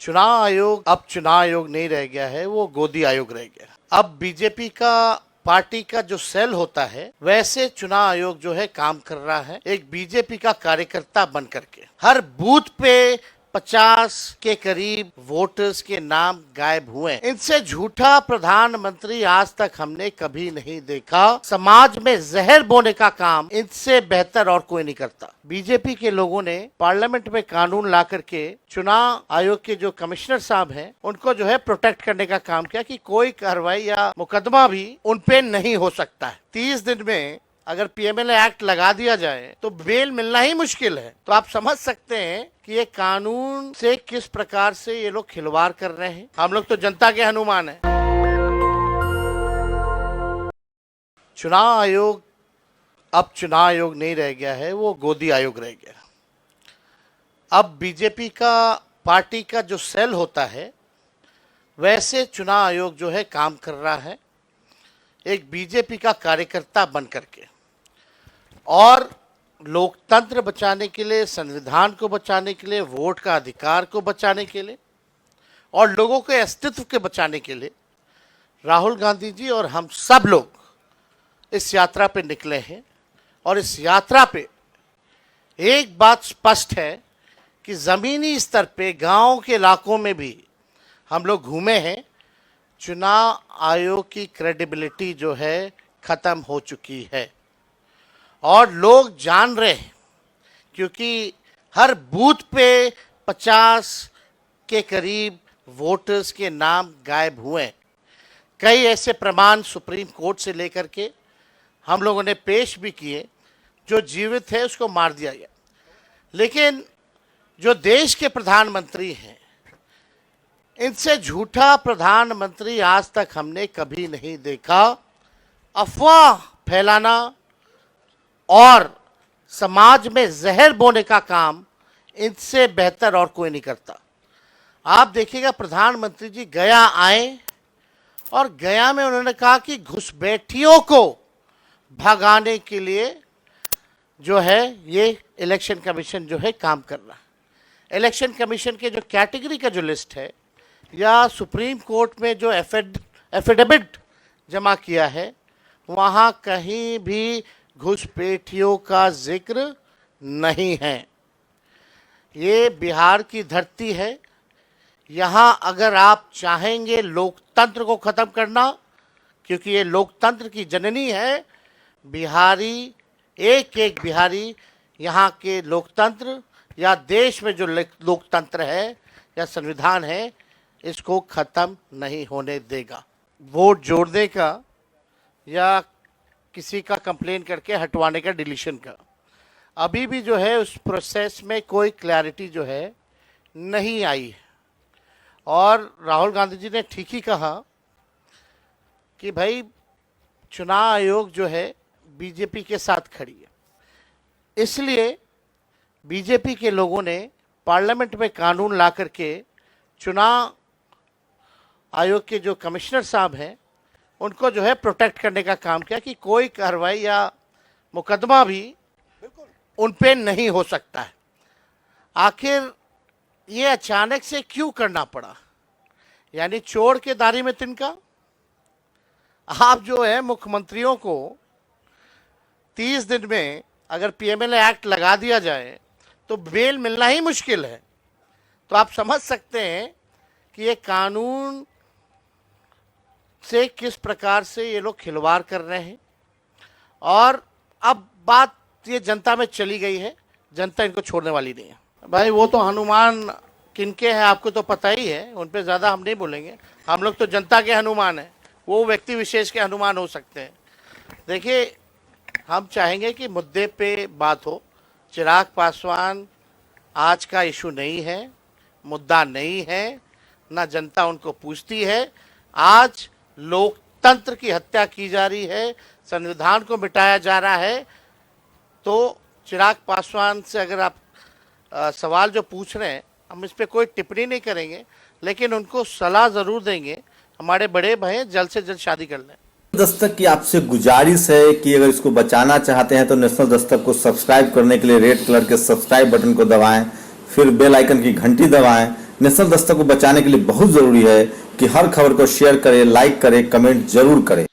चुनाव आयोग अब चुनाव आयोग नहीं रह गया है, वो गोदी आयोग रह गया। अब बीजेपी का पार्टी का जो सेल होता है वैसे चुनाव आयोग जो है काम कर रहा है, एक बीजेपी का कार्यकर्ता बन करके। हर बूथ पे 50 के करीब वोटर्स के नाम गायब हुए। इनसे झूठा प्रधानमंत्री आज तक हमने कभी नहीं देखा। समाज में जहर बोने का काम इनसे बेहतर और कोई नहीं करता। बीजेपी के लोगों ने पार्लियामेंट में कानून ला करके चुनाव आयोग के जो कमिश्नर साहब हैं उनको जो है प्रोटेक्ट करने का काम किया कि कोई कार्रवाई या मुकदमा भी उन पे नहीं हो सकता है। 30 दिन में अगर पीएमएलए एक्ट लगा दिया जाए तो बेल मिलना ही मुश्किल है। तो आप समझ सकते हैं कि ये कानून से किस प्रकार से ये लोग खिलवाड़ कर रहे हैं। हम लोग तो जनता के हनुमान हैं। चुनाव आयोग अब चुनाव आयोग नहीं रह गया है, वो गोदी आयोग रह गया। अब बीजेपी का पार्टी का जो सेल होता है वैसे चुनाव आयोग जो है काम कर रहा है, एक बीजेपी का कार्यकर्ता बन करके। और लोकतंत्र बचाने के लिए, संविधान को बचाने के लिए, वोट का अधिकार को बचाने के लिए और लोगों के अस्तित्व के बचाने के लिए राहुल गांधी जी और हम सब लोग इस यात्रा पे निकले हैं। और इस यात्रा पे एक बात स्पष्ट है कि ज़मीनी स्तर पे गांव के इलाकों में भी हम लोग घूमे हैं। चुनाव आयोग की क्रेडिबिलिटी जो है ख़त्म हो चुकी है और लोग जान रहे हैं, क्योंकि हर बूथ पे 50 के करीब वोटर्स के नाम गायब हुए। कई ऐसे प्रमाण सुप्रीम कोर्ट से लेकर के हम लोगों ने पेश भी किए। जो जीवित है उसको मार दिया गया, लेकिन जो देश के प्रधानमंत्री हैं इनसे झूठा प्रधानमंत्री आज तक हमने कभी नहीं देखा। अफवाह फैलाना और समाज में जहर बोने का काम इनसे बेहतर और कोई नहीं करता। आप देखिएगा, प्रधानमंत्री जी गया आए और गया में उन्होंने कहा कि घुसपैठियों को भगाने के लिए जो है ये इलेक्शन कमीशन जो है काम कर रहा है। इलेक्शन कमीशन के जो कैटेगरी का जो लिस्ट है या सुप्रीम कोर्ट में जो एफिडेविट जमा किया है, वहाँ कहीं भी घुसपैठियों का जिक्र नहीं है। ये बिहार की धरती है। यहाँ अगर आप चाहेंगे लोकतंत्र को ख़त्म करना, क्योंकि ये लोकतंत्र की जननी है, बिहारी एक एक बिहारी यहाँ के लोकतंत्र या देश में जो लोकतंत्र है या संविधान है इसको ख़त्म नहीं होने देगा। वोट जोड़ने का या किसी का कंप्लेन करके हटवाने का, डिलीशन का, अभी भी जो है उस प्रोसेस में कोई क्लैरिटी जो है नहीं आई है। और राहुल गांधी जी ने ठीक ही कहा कि भाई चुनाव आयोग जो है बीजेपी के साथ खड़ी है। इसलिए बीजेपी के लोगों ने पार्लियामेंट में कानून ला करके चुनाव आयोग के जो कमिश्नर साहब हैं उनको जो है प्रोटेक्ट करने का काम किया कि कोई कार्रवाई या मुकदमा भी उन पे नहीं हो सकता है। आखिर ये अचानक से क्यों करना पड़ा? यानी चोर के दारी में तिनका। आप जो है मुख्यमंत्रियों को 30 दिन में अगर पीएमएलए एक्ट लगा दिया जाए तो बेल मिलना ही मुश्किल है। तो आप समझ सकते हैं कि ये कानून से किस प्रकार से ये लोग खिलवाड़ कर रहे हैं। और अब बात ये जनता में चली गई है, जनता इनको छोड़ने वाली नहीं है। भाई वो तो हनुमान किनके हैं आपको तो पता ही है, उन पे ज़्यादा हम नहीं बोलेंगे। हम लोग तो जनता के हनुमान हैं, वो व्यक्ति विशेष के हनुमान हो सकते हैं। देखिए, हम चाहेंगे कि मुद्दे पे बात हो। चिराग पासवान आज का इशू नहीं है, मुद्दा नहीं है, ना जनता उनको पूछती है। आज लोकतंत्र की हत्या की जा रही है, संविधान को मिटाया जा रहा है। तो चिराग पासवान से अगर आप सवाल जो पूछ रहे हैं, हम इस पर कोई टिप्पणी नहीं करेंगे, लेकिन उनको सलाह ज़रूर देंगे। हमारे बड़े भाई जल्द से जल्द शादी कर लें। दस्तक की आपसे गुजारिश है कि अगर इसको बचाना चाहते हैं तो नेशनल दस्तक को सब्सक्राइब करने के लिए रेड कलर के सब्सक्राइब बटन को दबाएं, फिर बेल आइकन की घंटी दबाएं, नेशनल दस्तक को बचाने के लिए बहुत जरूरी है कि हर खबर को शेयर करें, लाइक करें, कमेंट जरूर करें।